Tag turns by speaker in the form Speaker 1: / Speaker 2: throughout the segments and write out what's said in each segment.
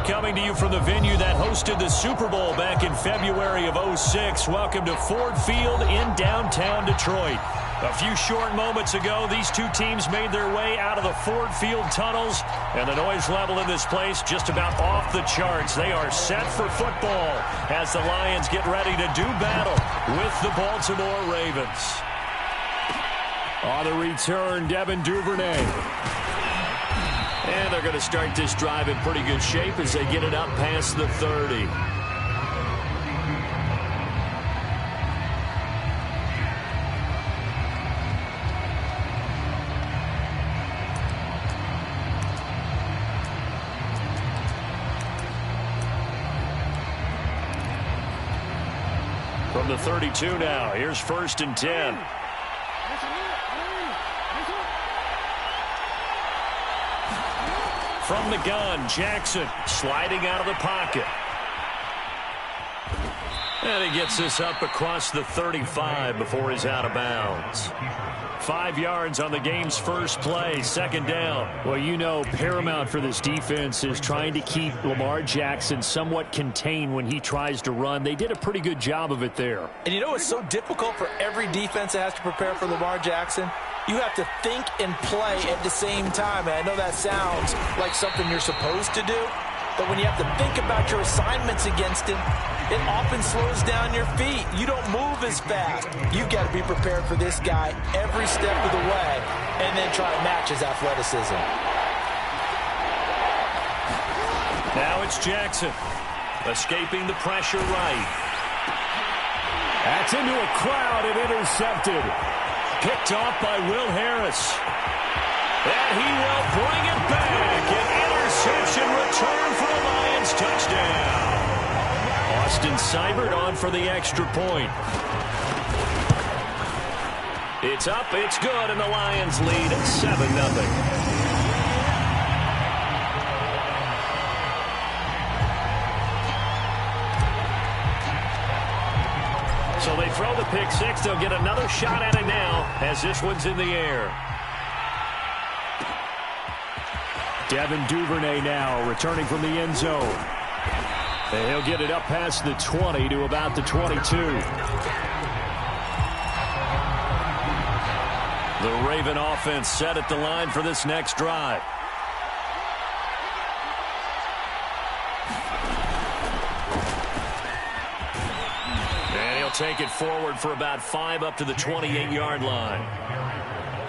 Speaker 1: coming to you from the venue that hosted the Super Bowl back in February of '06. Welcome to Ford Field in downtown Detroit. A few short moments ago, these two teams made their way out of the Ford Field tunnels, and the noise level in this place just about off the charts. They are set for football as the Lions get ready to do battle with the Baltimore Ravens. On the return, Devin Duvernay. And they're going to start this drive in pretty good shape as they get it up past the 30. From the 32 now, here's 1st and 10. From the gun, Jackson sliding out of the pocket. And he gets this up across the 35 before he's out of bounds. 5 yards on the game's first play, 2nd down.
Speaker 2: Well, you know, paramount for this defense is trying to keep Lamar Jackson somewhat contained when he tries to run. They did a pretty good job of it there.
Speaker 3: And you know it's so difficult for every defense that has to prepare for Lamar Jackson? You have to think and play at the same time. And I know that sounds like something you're supposed to do, but when you have to think about your assignments against him, it often slows down your feet. You don't move as fast. You've got to be prepared for this guy every step of the way and then try to match his athleticism.
Speaker 1: Now it's Jackson escaping the pressure right.
Speaker 2: That's into a crowd and intercepted.
Speaker 1: Picked off by Will Harris. And he will bring it back. An interception return for a Lions touchdown. Austin Seibert on for the extra point. It's up, it's good, and the Lions lead 7-0. So they throw the pick six. They'll get another shot at it now as this one's in the air.
Speaker 2: Devin Duvernay now returning from the end zone. And he'll get it up past the 20 to about the 22.
Speaker 1: The Raven offense set at the line for this next drive. And he'll take it forward for about 5 up to the 28-yard line.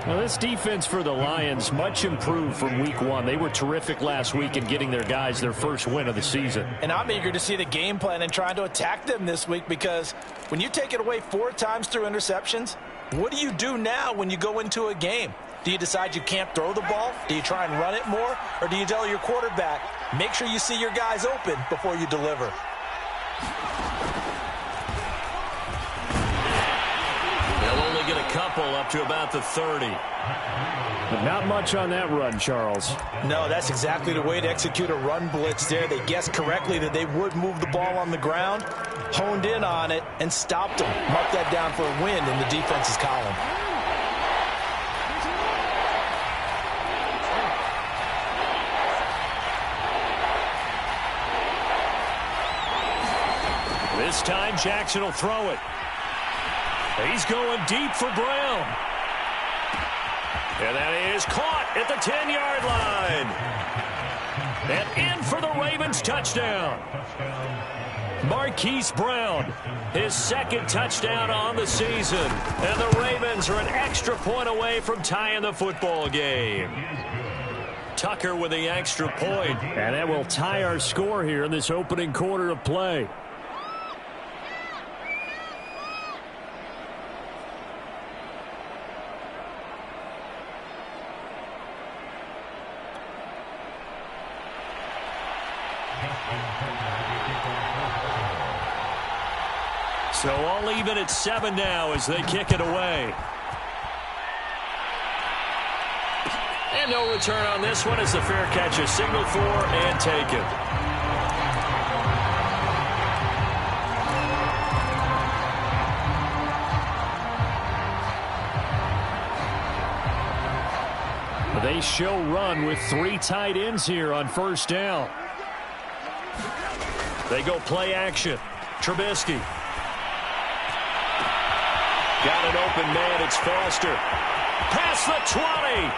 Speaker 2: Now, this defense for the Lions, much improved from week 1. They were terrific last week in getting their guys their first win of the season.
Speaker 3: And I'm eager to see the game plan and trying to attack them this week, because when you take it away 4 times through interceptions, what do you do now when you go into a game? Do you decide you can't throw the ball? Do you try and run it more? Or do you tell your quarterback, make sure you see your guys open before you deliver?
Speaker 1: Get a couple up to about the 30.
Speaker 2: But not much on that run, Charles.
Speaker 3: No, that's exactly the way to execute a run blitz there. They guessed correctly that they would move the ball on the ground, honed in on it, and stopped them. Mark that down for a win in the defense's column.
Speaker 1: This time Jackson will throw it. He's going deep for Brown. And that is caught at the 10-yard line. And in for the Ravens touchdown. Marquise Brown, his 2nd touchdown on the season. And the Ravens are an extra point away from tying the football game. Tucker with the extra point.
Speaker 2: And that will tie our score here in this opening quarter of play.
Speaker 1: So all even at 7 now as they kick it away. And no return on this one as the fair catch is signaled for and taken.
Speaker 2: They show run with 3 tight ends here on 1st down.
Speaker 1: They go play action. Trubisky. Got an open man. It's Foster. Past the 20.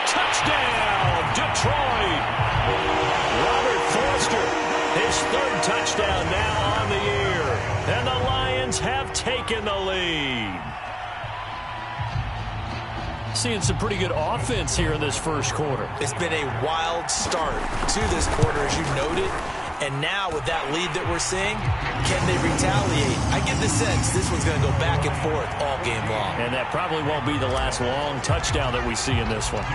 Speaker 1: Touchdown, Detroit. Robert Foster, his third touchdown now on the year. And the Lions have taken the lead.
Speaker 2: Seeing some pretty good offense here in this first quarter.
Speaker 3: It's been a wild start to this quarter, as you noted. And now with that lead that we're seeing, can they retaliate? I get the sense this one's going to go back and forth all game long.
Speaker 1: And that probably won't be the last long touchdown that we see in this one.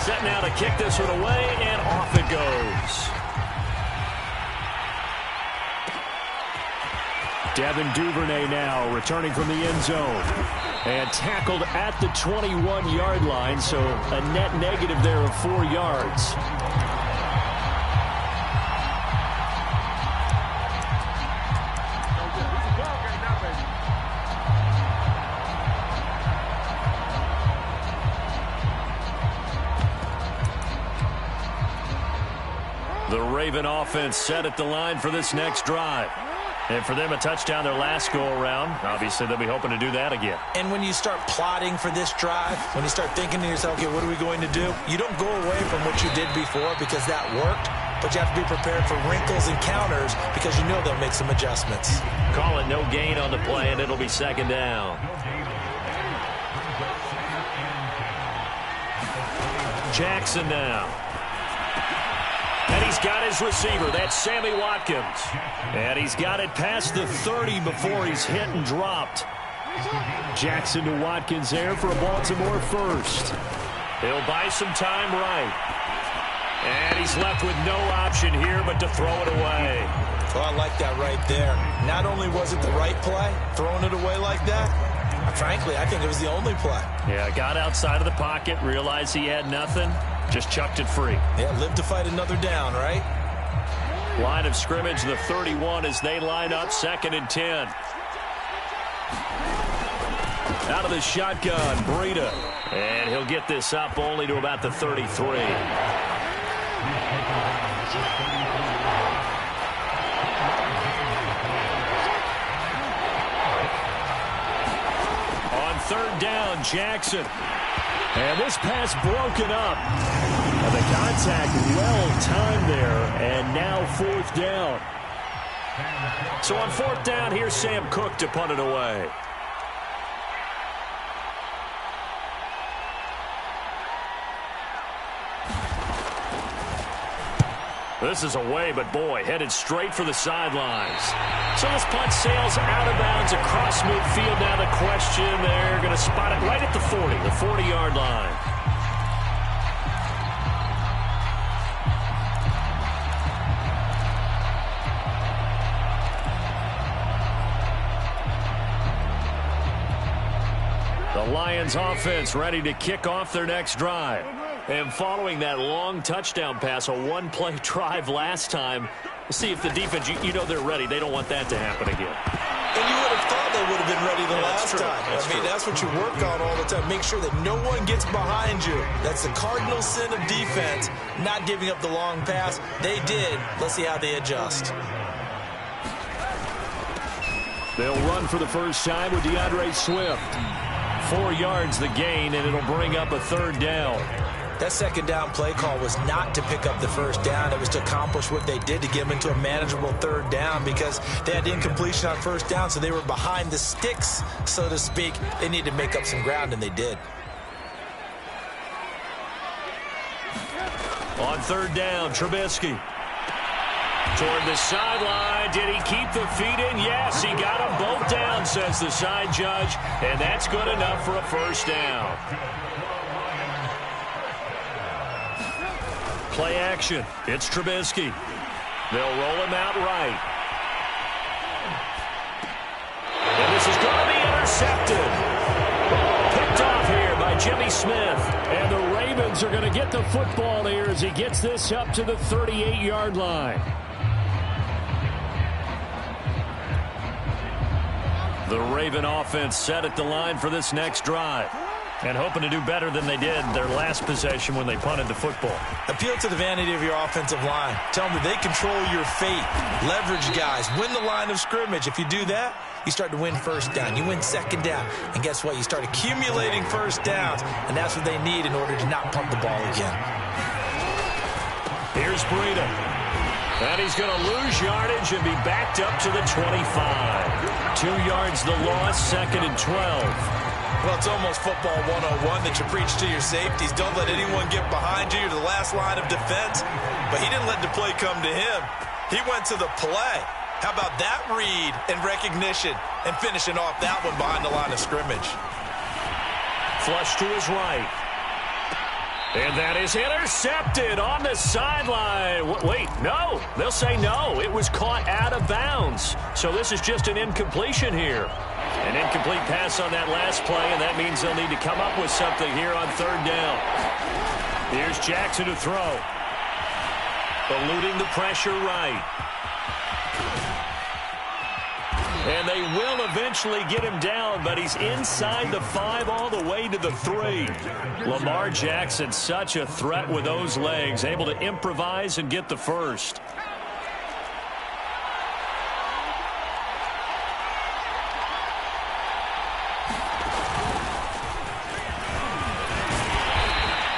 Speaker 1: Set now to kick this one away, and off it goes.
Speaker 2: Devin Duvernay now returning from the end zone. And tackled at the 21-yard line, so a net negative there of 4 yards.
Speaker 1: The Raven offense set at the line for this next drive. And for them, a touchdown their last go-around. Obviously, they'll be hoping to do that again.
Speaker 3: And when you start plotting for this drive, when you start thinking to yourself, okay, what are we going to do? You don't go away from what you did before because that worked, but you have to be prepared for wrinkles and counters because you know they'll make some adjustments.
Speaker 1: Call it no gain on the play, and it'll be second down. Jackson now. And he's got his receiver. That's Sammy Watkins. And he's got it past the 30 before he's hit and dropped.
Speaker 2: Jackson to Watkins there for a Baltimore first.
Speaker 1: He'll buy some time right. And he's left with no option here but to throw it away.
Speaker 3: Oh, I like that right there. Not only was it the right play, throwing it away like that, frankly, I think it was the only play.
Speaker 1: Yeah, got outside of the pocket, realized he had nothing. Just chucked it free.
Speaker 3: Yeah, live to fight another down, right?
Speaker 1: Line of scrimmage, the 31 as they line up, 2nd and 10. Out of the shotgun, Breida. And he'll get this up only to about the 33. On 3rd down, Jackson.
Speaker 2: And this pass broken up. And the contact well-timed there. And now 4th down.
Speaker 1: So on 4th down, here's Sam Cook to punt it away. This is away, but boy, headed straight for the sidelines. So this punt sails out of bounds across midfield. Now the question, they're going to spot it right at the 40, the 40-yard line. The Lions offense ready to kick off their next drive. And following that long touchdown pass, a one-play drive last time, we'll see if the defense, you know they're ready. They don't want that to happen again.
Speaker 3: And you would have thought they would have been ready the last time. I mean, that's what you work on all the time. Make sure that no one gets behind you. That's the cardinal sin of defense, not giving up the long pass. They did. Let's see how they adjust.
Speaker 2: They'll run for the first time with DeAndre Swift.
Speaker 1: 4 yards the gain, and it'll bring up a 3rd down.
Speaker 3: That 2nd down play call was not to pick up the 1st down. It was to accomplish what they did to get them into a manageable 3rd down because they had incompletion on 1st down, so they were behind the sticks, so to speak. They needed to make up some ground, and they did.
Speaker 1: On 3rd down, Trubisky. Toward the sideline. Did he keep the feet in? Yes, he got them both down, says the side judge, and that's good enough for a 1st down. Play action. It's Trubisky. They'll roll him out right. And this is going to be intercepted. Picked off here by Jimmy Smith.
Speaker 2: And the Ravens are going to get the football here as he gets this up to the 38-yard line. The
Speaker 1: The Raven offense set at the line for this next drive. And hoping to do better than they did their last possession when they punted the football.
Speaker 3: Appeal to the vanity of your offensive line. Tell them that they control your fate. Leverage guys. Win the line of scrimmage. If you do that, you start to win first down. You win second down. And guess what? You start accumulating first downs. And that's what they need in order to not punt the ball again.
Speaker 1: Here's Breida. And he's going to lose yardage and be backed up to the 25. 2 yards the loss, 2nd and 12.
Speaker 3: Well, it's almost football 101 that you preach to your safeties. Don't let anyone get behind you. You're the last line of defense. But he didn't let the play come to him. He went to the play. How about that read and recognition and finishing off that one behind the line of scrimmage?
Speaker 1: Flush to his right. And that is intercepted on the sideline. Wait, no. They'll say no. It was caught out of bounds. So this is just an incompletion here. An incomplete pass on that last play, and that means they'll need to come up with something here on 3rd down. Here's Jackson to throw. Eluding the pressure right. And they will eventually get him down, but he's inside the 5 all the way to the 3. Lamar Jackson, such a threat with those legs, able to improvise and get the first.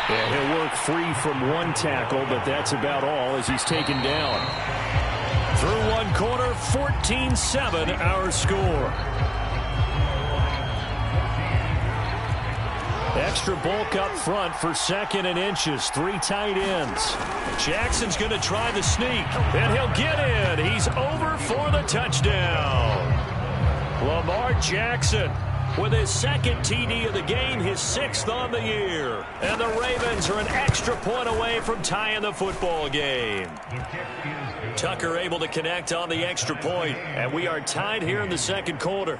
Speaker 2: And he'll work free from 1 tackle, but that's about all as he's taken down.
Speaker 1: Through 1 quarter, 14-7 our score. Extra bulk up front for 2nd and inches. 3 tight ends. Jackson's going to try the sneak, and he'll get in. He's over for the touchdown. Lamar Jackson with his 2nd TD of the game, his 6th on the year. And the Ravens are an extra point away from tying the football game. Tucker able to connect on the extra point, and we are tied here in the 2nd quarter.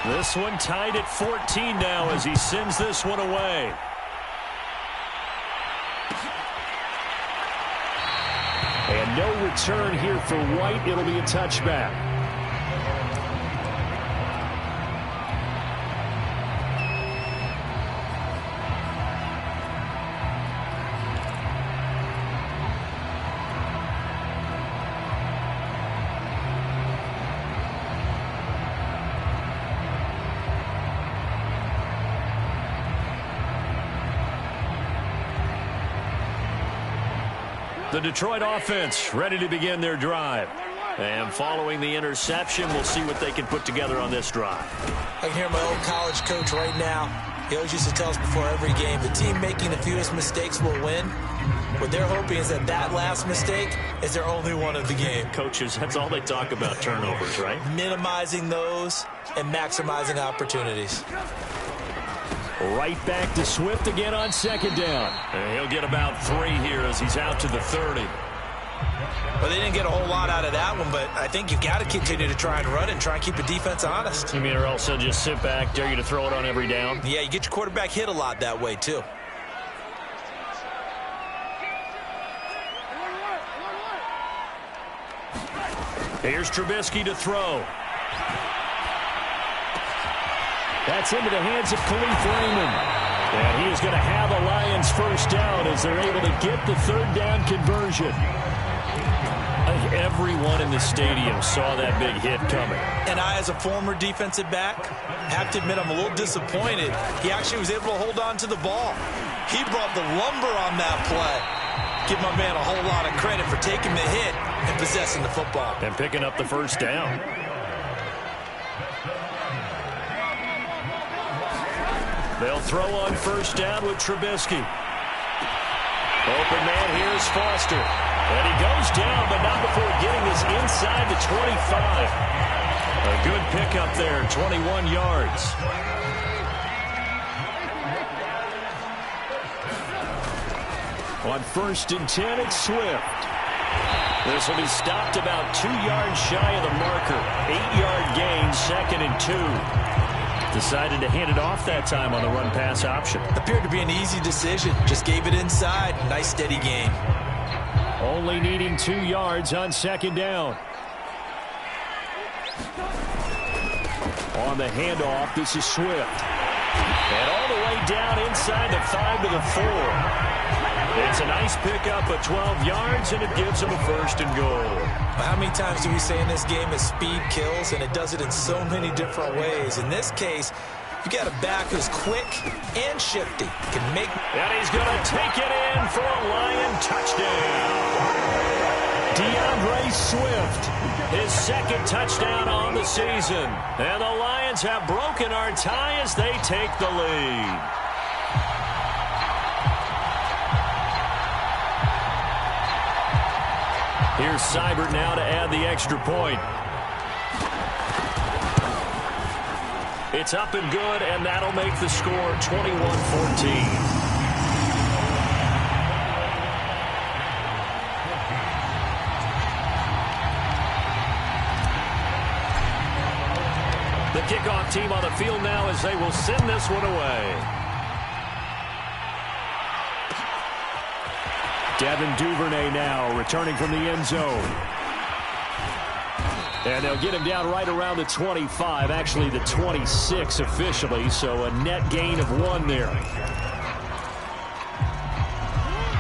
Speaker 1: This one tied at 14 now as he sends this one away.
Speaker 2: And no return here for White. It'll be a touchback.
Speaker 1: The Detroit offense ready to begin their drive. And following the interception, we'll see what they can put together on this drive.
Speaker 3: I can hear my old college coach right now. He always used to tell us before every game, the team making the fewest mistakes will win. What they're hoping is that that last mistake is their only one of the game.
Speaker 1: Coaches, that's all they talk about, turnovers, right?
Speaker 3: Minimizing those and maximizing opportunities.
Speaker 2: Right back to Swift again on 2nd down.
Speaker 1: And he'll get about 3 here as he's out to the 30.
Speaker 3: Well, they didn't get a whole lot out of that one, but I think you've got to continue to try and run and try and keep the defense honest.
Speaker 1: You mean or else they'll just sit back, dare you to throw it on every down?
Speaker 3: Yeah, you get your quarterback hit a lot that way, too.
Speaker 1: Here's Trubisky to throw.
Speaker 2: That's into the hands of Khalif Raymond. And he is going to have a Lions first down as they're able to get the 3rd down conversion.
Speaker 1: I think everyone in the stadium saw that big hit coming.
Speaker 3: And I, as a former defensive back, have to admit I'm a little disappointed. He actually was able to hold on to the ball. He brought the lumber on that play. Give my man a whole lot of credit for taking the hit and possessing the football.
Speaker 1: And picking up the first down. They'll throw on first down with Trubisky. Open man, here's Foster. And he goes down, but not before getting this inside the 25. A good pickup there, 21 yards.
Speaker 2: On 1st and 10, it's Swift.
Speaker 1: This will be stopped about 2 yards shy of the marker. 8-yard gain, 2nd and 2. Decided to hand it off that time on the run-pass option.
Speaker 3: Appeared to be an easy decision. Just gave it inside. Nice, steady gain.
Speaker 2: Only needing 2 yards on 2nd down. On the handoff, this is Swift. And all the way down inside the 5 to the 4. It's a nice pickup of 12 yards, and it gives him a 1st and goal.
Speaker 3: How many times do we say in this game that speed kills, and it does it in so many different ways? In this case, you got a back who's quick and shifty.
Speaker 1: And he's going to take it in for a Lion touchdown. DeAndre Swift, his 2nd touchdown on the season. And the Lions have broken our tie as they take the lead. Here's Seibert now to add the extra point. It's up and good, and that'll make the score 21-14. The kickoff team on the field now as they will send this one away.
Speaker 2: Devin Duvernay now returning from the end zone. And they'll get him down right around the 25, actually the 26 officially, so a net gain of 1 there.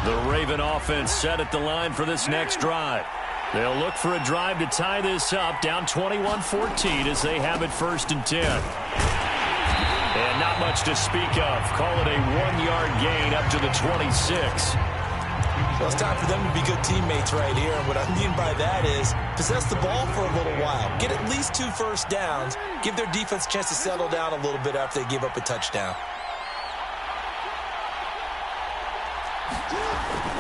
Speaker 2: The Raven offense set at the line for this next drive. They'll look for a drive to tie this up, down 21-14 as they have it 1st and 10. And not much to speak of. Call it a 1-yard gain up to the 26.
Speaker 3: Well, it's time for them to be good teammates right here. And what I mean by that is possess the ball for a little while. Get at least 2 first downs. Give their defense a chance to settle down a little bit after they give up a touchdown.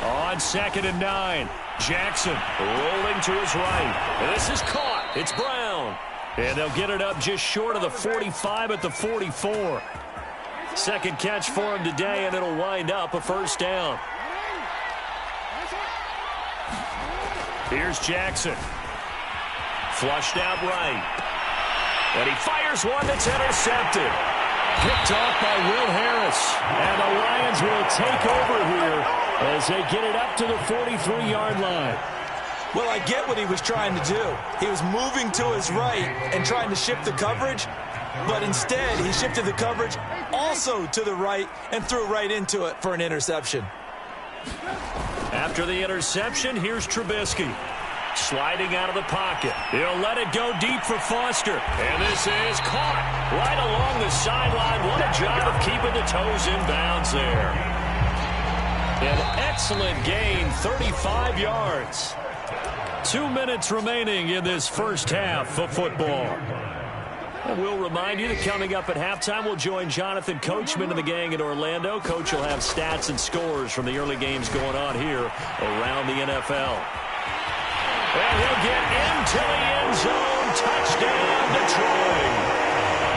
Speaker 1: On 2nd and 9, Jackson rolling to his right. And this is caught. It's Brown. And they'll get it up just short of the 45 at the 44. 2nd catch for him today, and it'll wind up a 1st down. Here's Jackson. Flushed out right. And he fires one that's intercepted. Picked off by Will Harris. And the Lions will take over here as they get it up to the 43-yard line.
Speaker 3: Well, I get what he was trying to do. He was moving to his right and trying to shift the coverage. But instead, he shifted the coverage also to the right and threw right into it for an interception.
Speaker 1: After the interception, here's Trubisky. Sliding out of the pocket. He'll let it go deep for Foster. And this is caught right along the sideline. What a job of keeping the toes in bounds there. An excellent gain, 35 yards. 2 minutes remaining in this first half of football. And we'll remind you that coming up at halftime, we'll join Jonathan Coachman and the gang in Orlando. Coach will have stats and scores from the early games going on here around the NFL. And he'll get into the end zone. Touchdown, Detroit.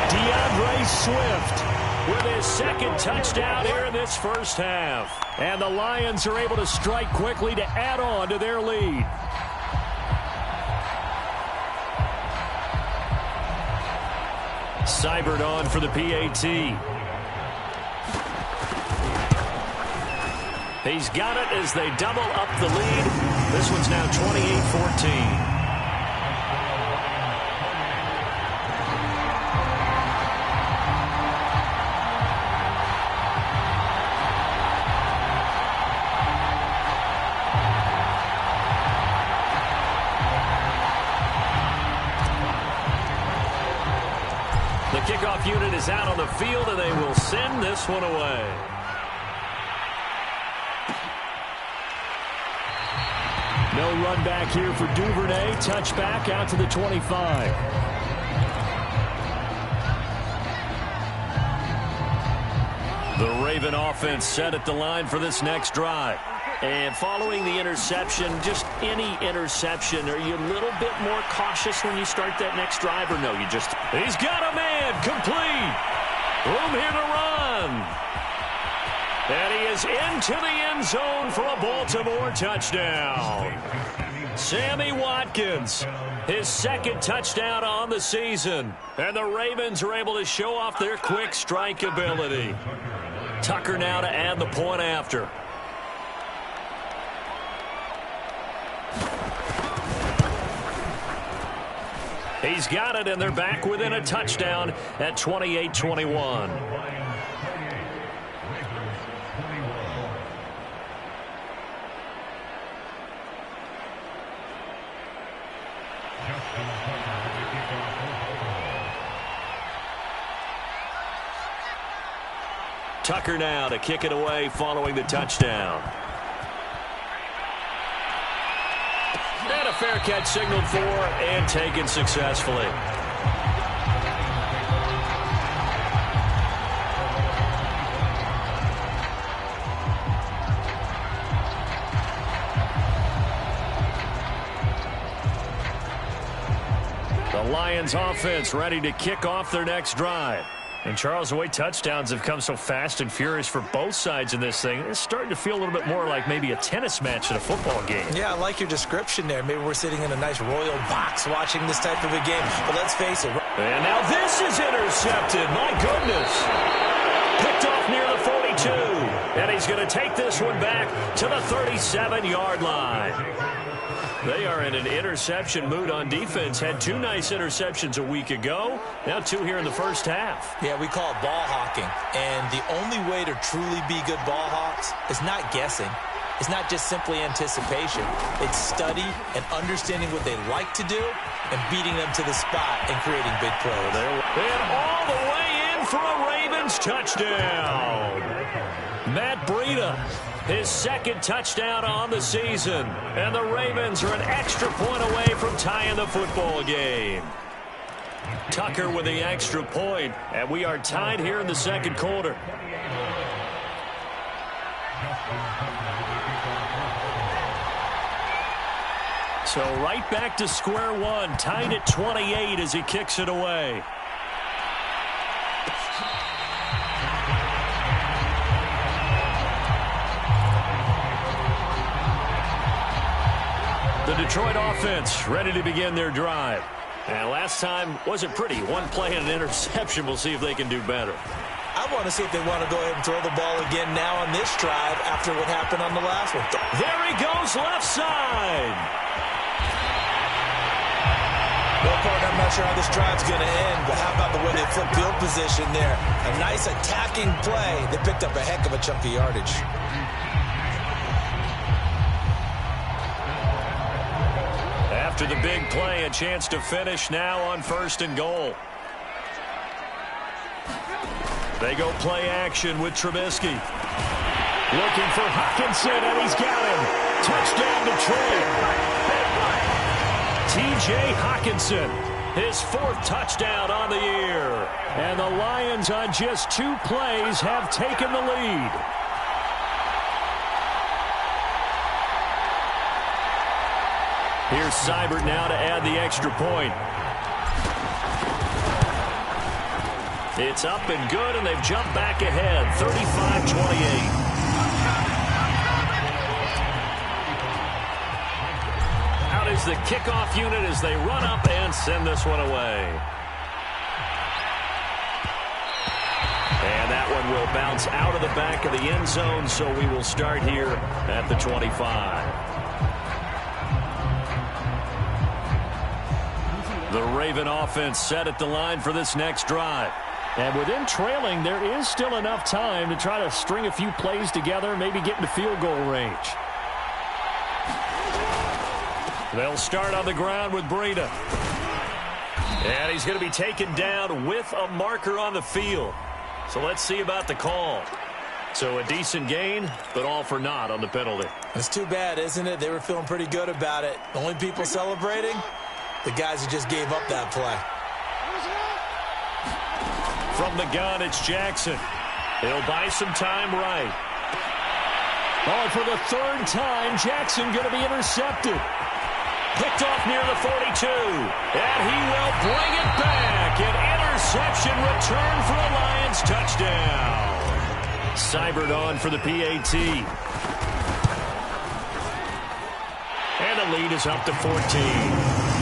Speaker 1: DeAndre Swift with his 2nd touchdown here in this first half. And the Lions are able to strike quickly to add on to their lead. Seibert on for the PAT. He's got it as they double up the lead. This one's now 28-14. The kickoff unit is out on the field, and they will send this one away. No run back here for Duvernay. Touchback out to the 25. The Raven offense set at the line for this next drive. And following the interception, just any interception, are you a little bit more cautious when you start that next drive, or no? He's got a man, complete. Room here to run. And he is into the end zone for a Baltimore touchdown. Sammy Watkins, his 2nd touchdown on the season. And the Ravens are able to show off their quick strike ability. Tucker now to add the point after. He's got it, and they're back within a touchdown at 28-21. Tucker now to kick it away following the touchdown. And a fair catch signaled for and taken successfully. The Lions offense ready to kick off their next drive. And, Charles, the way touchdowns have come so fast and furious for both sides in this thing, it's starting to feel a little bit more like maybe a tennis match in a football game.
Speaker 3: Yeah, I like your description there. Maybe we're sitting in a nice royal box watching this type of a game. But let's face it.
Speaker 1: And now this is intercepted. My goodness. Picked off near the 42. And he's going to take this one back to the 37-yard line. They are in an interception mood on defense. Had 2 nice interceptions a week ago. Now 2 here in the first half.
Speaker 3: Yeah, we call it ball hawking. And the only way to truly be good ball hawks is not guessing. It's not just simply anticipation. It's study and understanding what they like to do and beating them to the spot and creating big plays.
Speaker 1: And all the way in for a Ravens touchdown. Matt Breida, his second touchdown on the season. And the Ravens are an extra point away from tying the football game. Tucker with the extra point, and we are tied here in the second quarter. So right back to square one, tied at 28 as he kicks it away. The Detroit offense ready to begin their drive. And last time wasn't pretty. One play and an interception. We'll see if they can do better.
Speaker 3: I want to see if they want to go ahead and throw the ball again now on this drive after what happened on the last one.
Speaker 1: There he goes, left side.
Speaker 3: Well, partner, I'm not sure how this drive's going to end, but how about the way they flip field position there? A nice attacking play. They picked up a heck of a chunk of yardage.
Speaker 1: After the big play, a chance to finish now on 1st and goal. They go play action with Trubisky. Looking for Hockenson, and he's got him. Touchdown Detroit. T.J. Hockenson, his 4th touchdown on the year. And the Lions on just 2 plays have taken the lead. Here's Seibert now to add the extra point. It's up and good, and they've jumped back ahead, 35-28. Out is the kickoff unit as they run up and send this one away. And that one will bounce out of the back of the end zone, so we will start here at the 25. The Raven offense set at the line for this next drive. And within trailing, there is still enough time to try to string a few plays together, maybe get into field goal range. They'll start on the ground with Breida. And he's going to be taken down with a marker on the field. So let's see about the call. So a decent gain, but all for naught on the penalty.
Speaker 3: It's too bad, isn't it? They were feeling pretty good about it. The only people celebrating? The guys who just gave up that play.
Speaker 1: From the gun, it's Jackson. He'll buy some time right. Oh, for the 3rd time, Jackson going to be intercepted. Picked off near the 42. And he will bring it back. An interception return for a Lions touchdown. Seibert on for the PAT. And the lead is up to 14.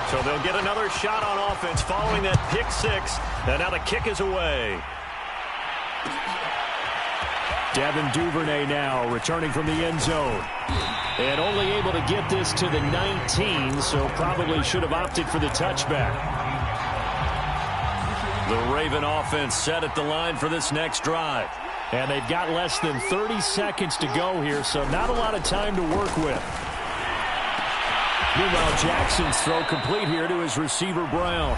Speaker 1: So they'll get another shot on offense following that pick 6. And now the kick is away. Devin Duvernay now returning from the end zone. And only able to get this to the 19, so probably should have opted for the touchback. The Raven offense set at the line for this next drive. And they've got less than 30 seconds to go here, so not a lot of time to work with. Meanwhile, Jackson's throw complete here to his receiver, Brown.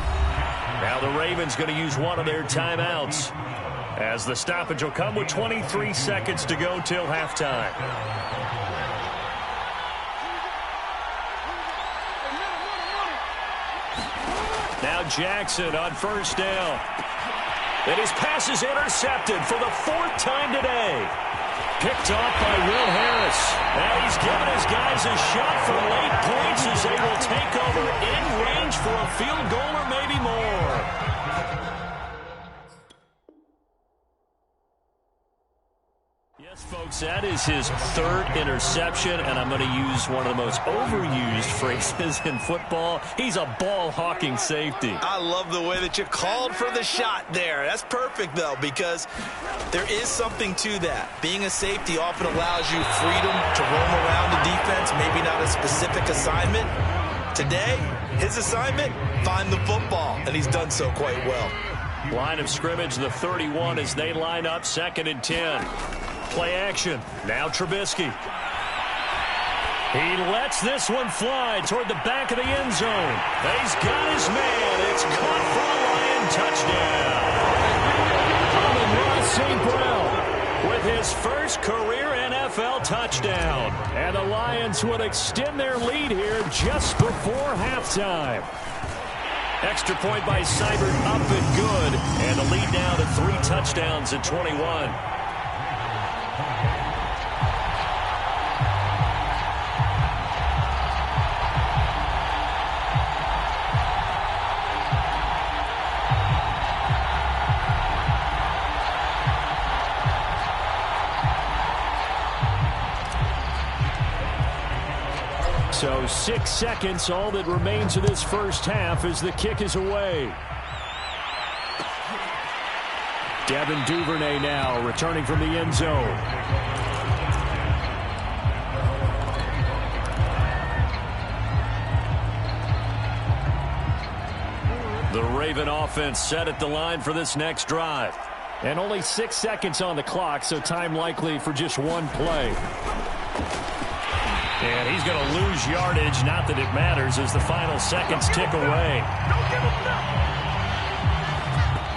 Speaker 1: Now the Ravens going to use one of their timeouts, as the stoppage will come with 23 seconds to go till halftime. Now Jackson on first down. And his pass is intercepted for the 4th time today. Picked off by Will Harris. And he's given his guys a shot for late points as they will take over in range for a field goal or maybe more. Yes, folks, that is his 3rd interception, and I'm going to use one of the most overused phrases in football. He's a ball-hawking safety.
Speaker 3: I love the way that you called for the shot there. That's perfect, though, because there is something to that. Being a safety often allows you freedom to roam around the defense, maybe not a specific assignment. Today, his assignment, find the football, and he's done so quite well.
Speaker 1: Line of scrimmage, the 31 as they line up, 2nd and 10. Play action. Now Trubisky. He lets this one fly toward the back of the end zone. He's got his man. It's caught for a Lion touchdown. Amon-Ra St. Brown with his first career NFL touchdown. And the Lions would extend their lead here just before halftime. Extra point by Seibert up and good. And the lead now to 3 touchdowns at 21. So 6 seconds, all that remains of this first half as the kick is away. Devin Duvernay now returning from the end zone. The Raven offense set at the line for this next drive. And only 6 seconds on the clock, so time likely for just one play. And he's going to lose yardage, not that it matters, as the final seconds tick away.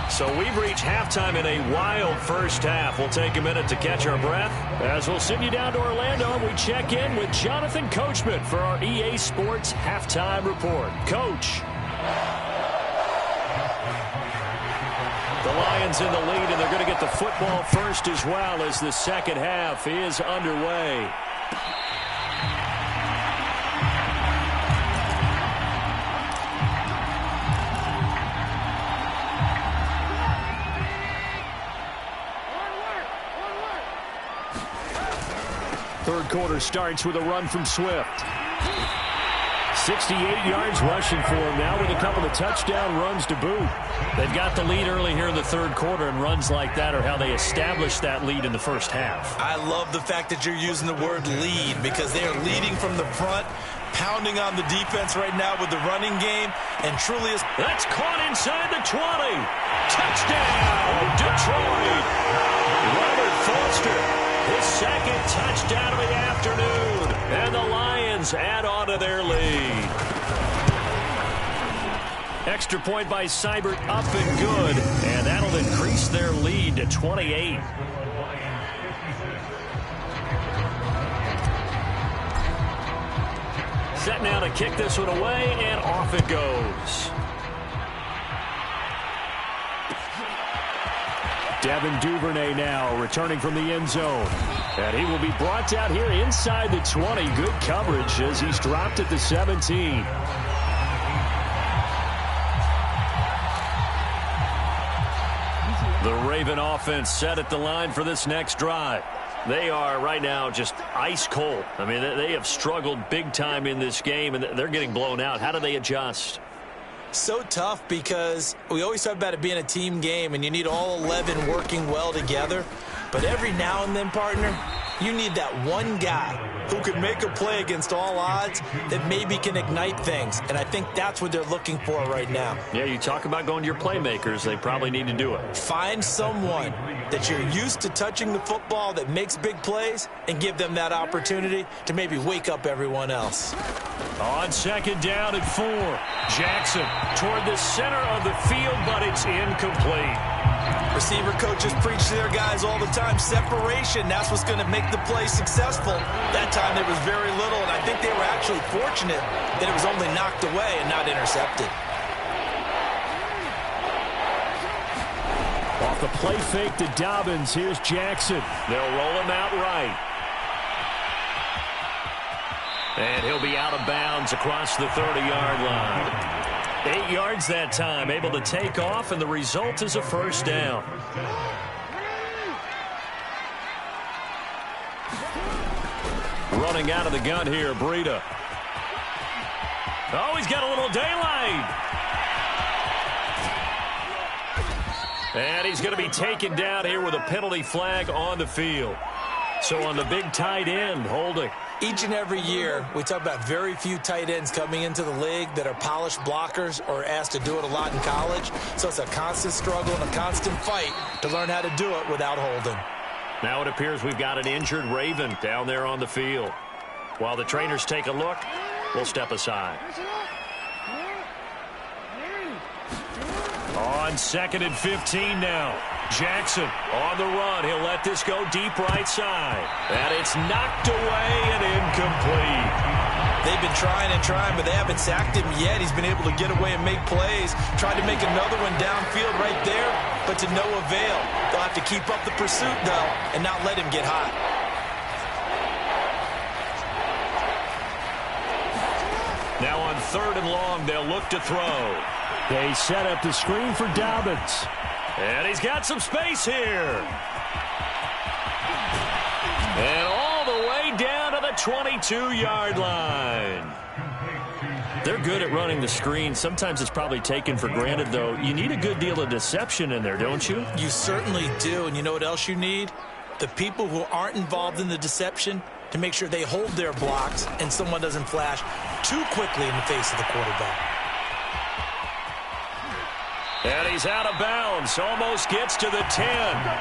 Speaker 1: So we've reached halftime in a wild first half. We'll take a minute to catch our breath as we'll send you down to Orlando and we check in with Jonathan Coachman for our EA Sports Halftime Report. Coach. The Lions in the lead, and they're going to get the football first as well as the second half is underway. Third quarter starts with a run from Swift. 68 yards rushing for him now with a couple of touchdown runs to boot. They've got the lead early here in the third quarter, and runs like that are how they established that lead in the first half.
Speaker 3: I love the fact that you're using the word lead because they are leading from the front, pounding on the defense right now with the running game, and truly is.
Speaker 1: That's caught inside the 20. Touchdown, Detroit. Robert Foster. His second touchdown of the afternoon. And the Lions add on to their lead. Extra point by Seibert up and good. And that'll increase their lead to 28. Set now to kick this one away, and off it goes. Devin Duvernay now returning from the end zone. And he will be brought out here inside the 20. Good coverage as he's dropped at the 17. The Raven offense set at the line for this next drive. They are right now just ice cold. I mean, they have struggled big time in this game, and they're getting blown out. How do they adjust?
Speaker 3: So tough because we always talk about it being a team game and you need all 11 working well together. But every now and then, partner, you need that one guy who could make a play against all odds that maybe can ignite things. And I think that's what they're looking for right now.
Speaker 1: Yeah, you talk about going to your playmakers. They probably need to do it.
Speaker 3: Find someone that you're used to touching the football that makes big plays and give them that opportunity to maybe wake up everyone else.
Speaker 1: On second down at 4. Jackson toward the center of the field, but it's incomplete.
Speaker 3: Receiver coaches preach to their guys all the time. Separation, that's what's going to make the play successful. That time there was very little, and I think they were actually fortunate that it was only knocked away and not intercepted.
Speaker 1: Off the play fake to Dobbins, here's Jackson. They'll roll him out right. And he'll be out of bounds across the 30-yard line. 8 yards that time, able to take off, and the result is a first down. Running out of the gun here, Breida. Oh, he's got a little daylight. And he's going to be taken down here with a penalty flag on the field. So on the big tight end, holding.
Speaker 3: Each and every year, we talk about very few tight ends coming into the league that are polished blockers or asked to do it a lot in college. So it's a constant struggle and a constant fight to learn how to do it without holding.
Speaker 1: Now it appears we've got an injured Raven down there on the field. While the trainers take a look, we'll step aside. On second and 15 now. Jackson on the run. He'll let this go deep right side. And it's knocked away and incomplete.
Speaker 3: They've been trying and trying, but they haven't sacked him yet. He's been able to get away and make plays. Tried to make another one downfield right there, but to no avail. They'll have to keep up the pursuit, though, and not let him get hot.
Speaker 1: Now on third and long, they'll look to throw. They set up the screen for Dobbins. And he's got some space here. And all the way down to the 22-yard line. They're good at running the screen. Sometimes it's probably taken for granted, though. You need a good deal of deception in there, don't you?
Speaker 3: You certainly do. And you know what else you need? The people who aren't involved in the deception to make sure they hold their blocks and someone doesn't flash too quickly in the face of the quarterback.
Speaker 1: And he's out of bounds. Almost gets to the 10.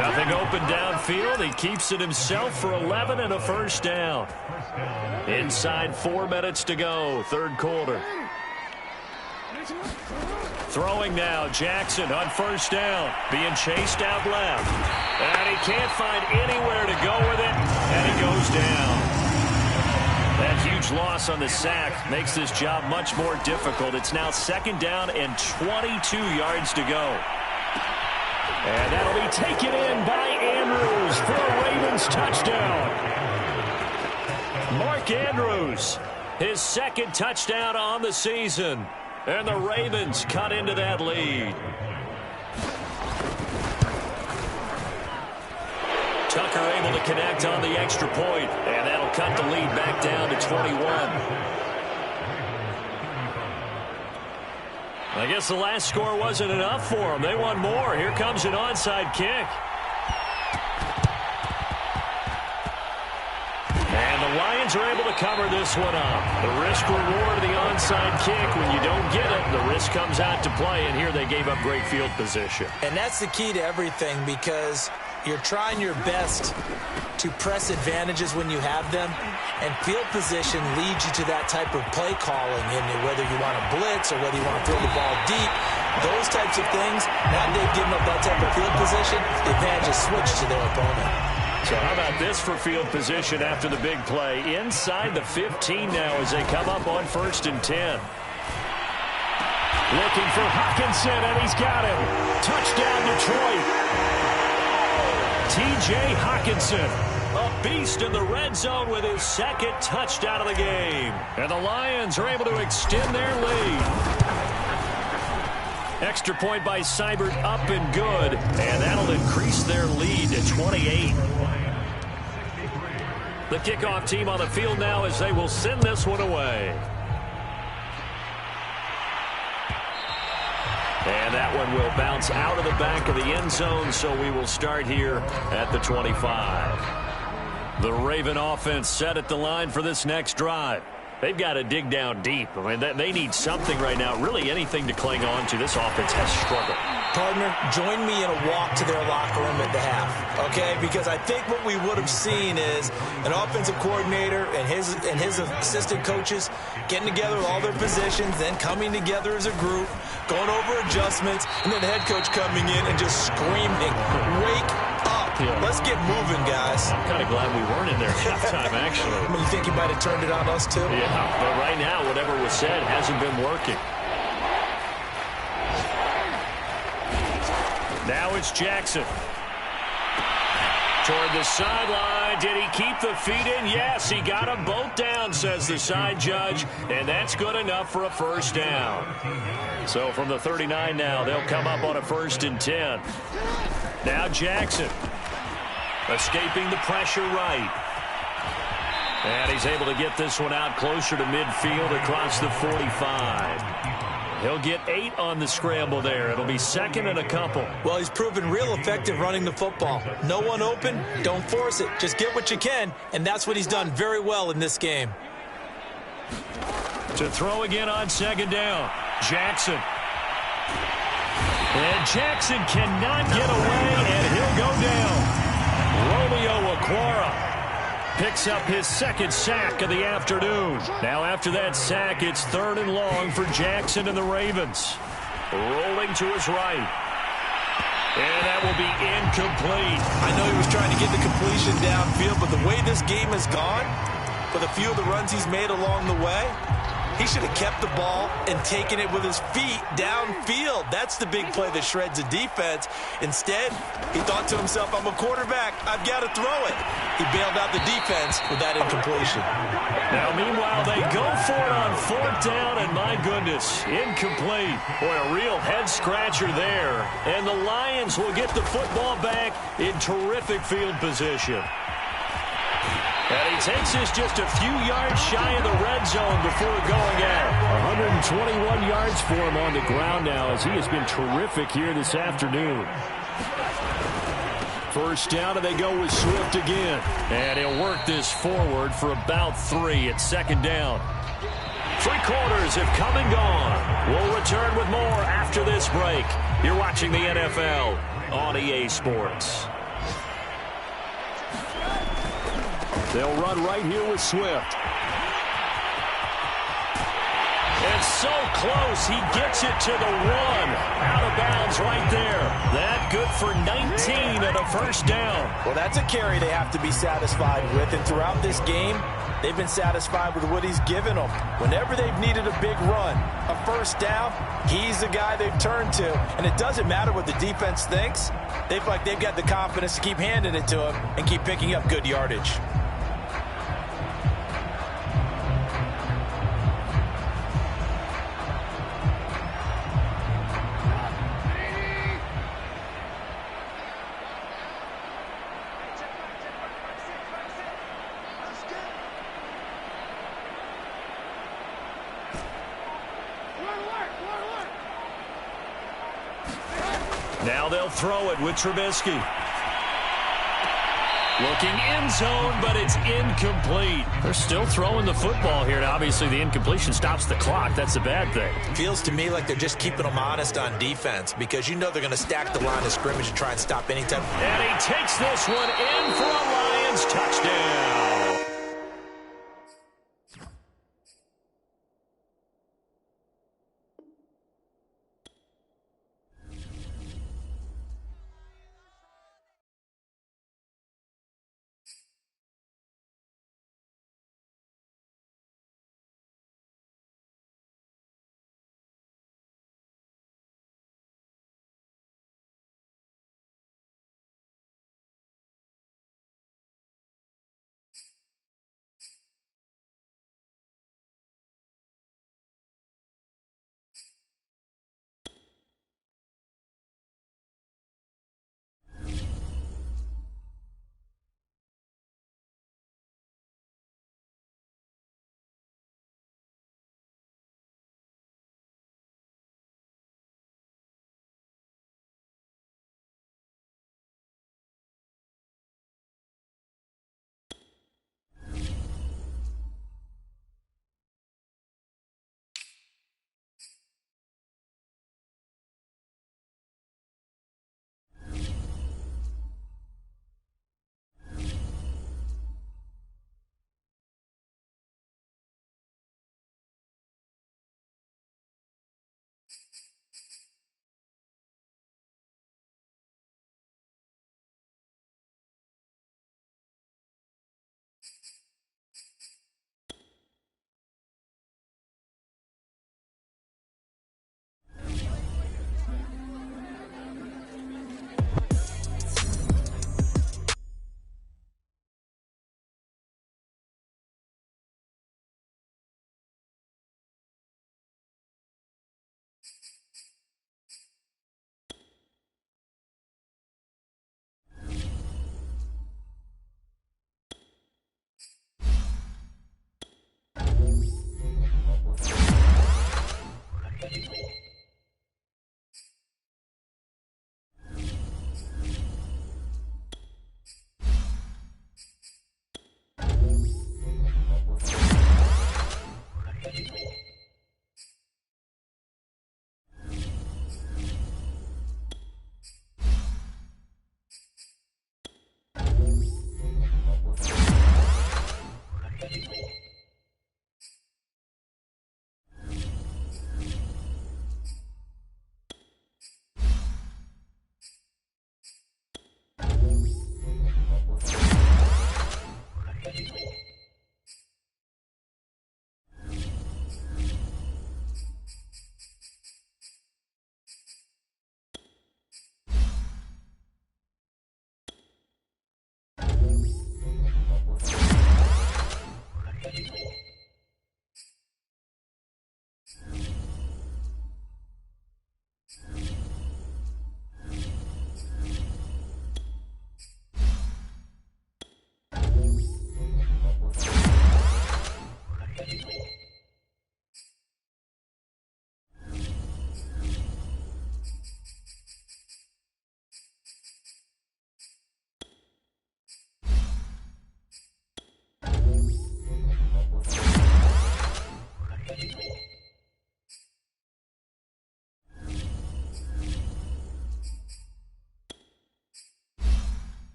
Speaker 1: Nothing open downfield. He keeps it himself for 11 and a first down. Inside 4 minutes to go, third quarter. Throwing now, Jackson on first down. Being chased out left. And he can't find anywhere to go with it. And he goes down. That huge loss on the sack makes this job much more difficult. It's now second down and 22 yards to go. And that'll be taken in by Andrews for a Ravens touchdown. Mark Andrews, his second touchdown on the season. And the Ravens cut into that lead. Tucker able to connect on the extra point, and that'll cut the lead back down to 21. I guess the last score wasn't enough for them. They want more. Here comes an onside kick. And the Lions are able to cover this one up. The risk-reward of the onside kick, when you don't get it, the risk comes out to play, and here they gave up great field position.
Speaker 3: And that's the key to everything, because you're trying your best to press advantages when you have them, and field position leads you to that type of play calling, and whether you want to blitz or whether you want to throw the ball deep, those types of things. Now they've given up that type of field position, the advantage is switched to their opponent.
Speaker 1: So how about this for field position after the big play? Inside the 15 now as they come up on first and 10. Looking for Hockenson, and he's got him. Touchdown, Detroit. T.J. Hockenson, a beast in the red zone with his second touchdown of the game. And the Lions are able to extend their lead. Extra point by Seibert up and good, and that'll increase their lead to 28. The kickoff team on the field now as they will send this one away. And that one will bounce out of the back of the end zone, so we will start here at the 25. The Raven offense set at the line for this next drive. They've got to dig down deep. I mean, they need something right now, really anything to cling on to. This offense has struggled.
Speaker 3: Partner, join me in a walk to their locker room at the half, okay? Because I think what we would have seen is an offensive coordinator and his assistant coaches getting together with all their positions, then coming together as a group, going over adjustments, and then the head coach coming in and just screaming, "Wake up. Yeah. Let's get moving, guys."
Speaker 1: I'm kind of glad we weren't in there at halftime, actually.
Speaker 3: I mean, you think he might have turned it on us, too?
Speaker 1: Yeah, but right now, whatever was said hasn't been working. Now it's Jackson. Toward the sideline. Did he keep the feet in? Yes, he got them both down, says the side judge. And that's good enough for a first down. So from the 39 now, they'll come up on a 1st and 10. Now Jackson. Escaping the pressure right. And he's able to get this one out closer to midfield across the 45. He'll get 8 on the scramble there. It'll be 2nd and a couple.
Speaker 3: Well, he's proven real effective running the football. No one open, don't force it. Just get what you can, and that's what he's done very well in this game.
Speaker 1: To throw again on 2nd down. Jackson. And Jackson cannot get away, and he'll go down. Romeo Okwara picks up his 2nd sack of the afternoon. Now after that sack, it's 3rd and long for Jackson and the Ravens. Rolling to his right. And that will be incomplete.
Speaker 3: I know he was trying to get the completion downfield, but the way this game has gone, with a few of the runs he's made along the way, he should have kept the ball and taken it with his feet downfield. That's the big play that shreds a defense. Instead, he thought to himself, I'm a quarterback. I've got to throw it. He bailed out the defense with that incompletion.
Speaker 1: Now, meanwhile, they go for it on 4th down, and my goodness, incomplete. Boy, a real head-scratcher there. And the Lions will get the football back in terrific field position. And he takes this just a few yards shy of the red zone before going out. 121 yards for him on the ground now as he has been terrific here this afternoon. 1st down, and they go with Swift again. And he'll work this forward for about 3 at 2nd down. 3 quarters have come and gone. We'll return with more after this break. You're watching the NFL on EA Sports. They'll run right here with Swift. And so close, he gets it to the 1. Out of bounds right there. That good for 19 and a 1st down.
Speaker 3: Well, that's a carry they have to be satisfied with. And throughout this game, they've been satisfied with what he's given them. Whenever they've needed a big run, a 1st down, he's the guy they've turned to. And it doesn't matter what the defense thinks. They feel like they've got the confidence to keep handing it to him and keep picking up good yardage.
Speaker 1: Now they'll throw it with Trubisky. Looking end zone, but it's incomplete. They're still throwing the football here. And obviously, the incompletion stops the clock. That's a bad thing.
Speaker 3: Feels to me like they're just keeping them honest on defense because you know they're going to stack the line of scrimmage and try and stop any type.
Speaker 1: And he takes this one in for a Lions touchdown.